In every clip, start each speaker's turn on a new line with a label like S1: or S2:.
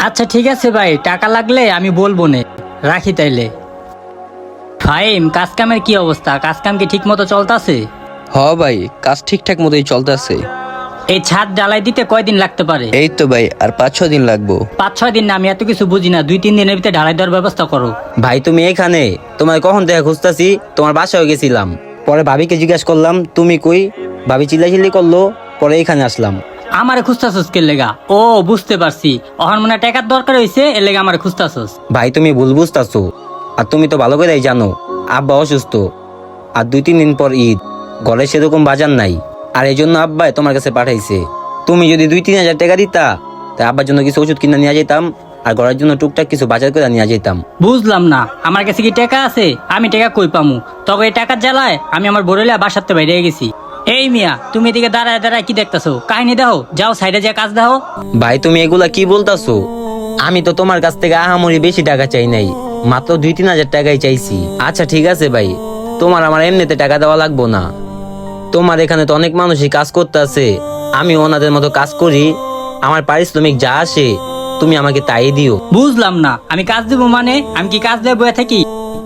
S1: আচ্ছা ঠিক আছে ভাই, টাকা লাগলে আমি বলবো নে, রাখি তাইলে। ফাহিম, কাজ কামের কি অবস্থা? কাজ কাম কি ঠিক মতো চলতেছে?
S2: হ ভাই, কাজ ঠিকঠাক মতোই চলতেছে।
S1: এই ছাদ ঢালাই দিতে কয়দিন লাগতে পারে?
S2: এই তো ভাই, আর 5-6 দিন লাগবো।
S1: 5-6 দিন না, আমি এত কিছু বুঝি না, 2-3 দিনের ভিতরে ঢালাই দেওয়ার ব্যবস্থা করো।
S3: ভাই তুমি এখানে? তোমার কখন থেকে খুঁজতাছি, তোমার বাসায় গেছিলাম, পরে ভাবিকে জিজ্ঞাসা করলাম তুমি কই, ভাবি চিল্লাচিল্লি করলো, পরে এখানে আসলাম।
S1: আমারে খুঁজতাছস কে লেগা? ও বুঝতে পারছি, অহন মনে হয় টাকার দরকার হইছে, এর লেগা আমারে খুঁজতাছস।
S3: ভাই তুমি ভুল বুঝতাছো, আর তুমি তো ভালো করেই জানো আব্বা অসুস্থ, আর 2-3 দিন পর ঈদ, ঘরে সেরকম বাজার নাই, আর এই জন্য আব্বাই তোমার কাছে পাঠাইছে। তুমি যদি 2-3 হাজার টাকা দিতা, তা আব্বার জন্য কিছু ওষুধ কিনে নিয়ে যেতাম, আর ঘরের জন্য টুকটাক কিছু বাজার করে নিয়ে যেতাম।
S1: বুঝলাম না, আমার কাছে কি টাকা আছে? আমি টাকা কই পামু? তবে এই টাকার জ্বালায় আমি আমার বড়লিয়া বাসাতে বাইরে গেছি। এই মিয়া, তুমি এদিকে দাঁড়ায় দাঁড়ায় কি দেখতাছো? কাহিনী দাও, যাও সাইডে যা কাজ দাও।
S3: ভাই তুমি এগুলা কি বলতাছো? আমি তো তোমার কাছ থেকে আহামরি বেশি টাকা চাই নাই, মাত্র 2-3 হাজার টাকাই চাইছি। আচ্ছা ঠিক আছে ভাই, তোমার আমার এমনিতে টাকা দেওয়া লাগবো না, তোমার এখানে তো অনেক মানুষই কাজ করতে আছে, আমি ওনাদের মতো কাজ করি, আমার পারিশ্রমিক যা আসে তুমি আমাকে তাই দিও।
S1: বুঝলাম না, আমি কাজ দিব মানে? আমি কি কাজ দিয়ে বয়ে থাকি?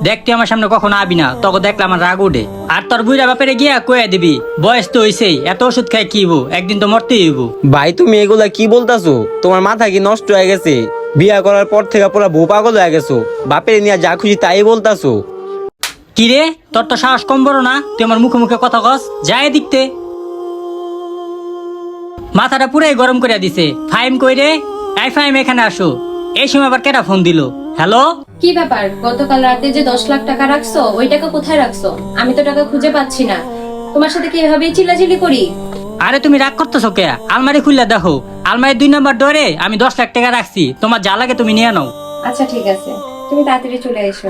S1: দেখ তুই আমার সামনে কখনো আবি না, তখন দেখলে আমার রাগ উঠে। আর তোর বুড়া বাপেরে গিয়া কয়ে দিবি, বয়স তো হইছেই, এত ওষুধ খাই কি হইবো, একদিন তো মরতেই হইবো।
S3: ভাই তুমি এগুলা কি বলতাছো? তোমার মাথা কি নষ্ট হয়ে গেছে? বিয়া করার পর থেকে পুরো বউ পাগল হয়ে গেছো, বাপের নিয়ে যা খুশি তাই বলতাছো।
S1: কি রে, তোর তো সাহস কম বড় না? তুই আমার মুখে মুখে কথা কস, যায় দেখতে। মাথাটা পুরাই গরম করে দিছে। ফাইম কই রে? এই ফাইম, এখানে আসো। এই সময় আবার কেটা ফোন দিল? হ্যালো?
S4: কি ব্যাপার? গতকাল রাতে যে 10 লাখ টাকা রাখছো, ওই টাকা কোথায় রাখছো? আমি তো টাকা খুঁজে পাচ্ছি না। তোমার সাথে কি এভাবেই চিল্লাচিল্লি করি?
S1: আরে তুমি রাগ করতেছো কে? আলমারি খুললে দেখো, আলমারি 2 নম্বর ডোরে আমি 10 লাখ টাকা রাখছি, তোমার যা লাগে তুমি নিয়ে নাও।
S4: আচ্ছা ঠিক আছে, তুমি তাড়াতাড়ি চলে এসো।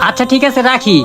S1: আচ্ছা ঠিক আছে, রাখি।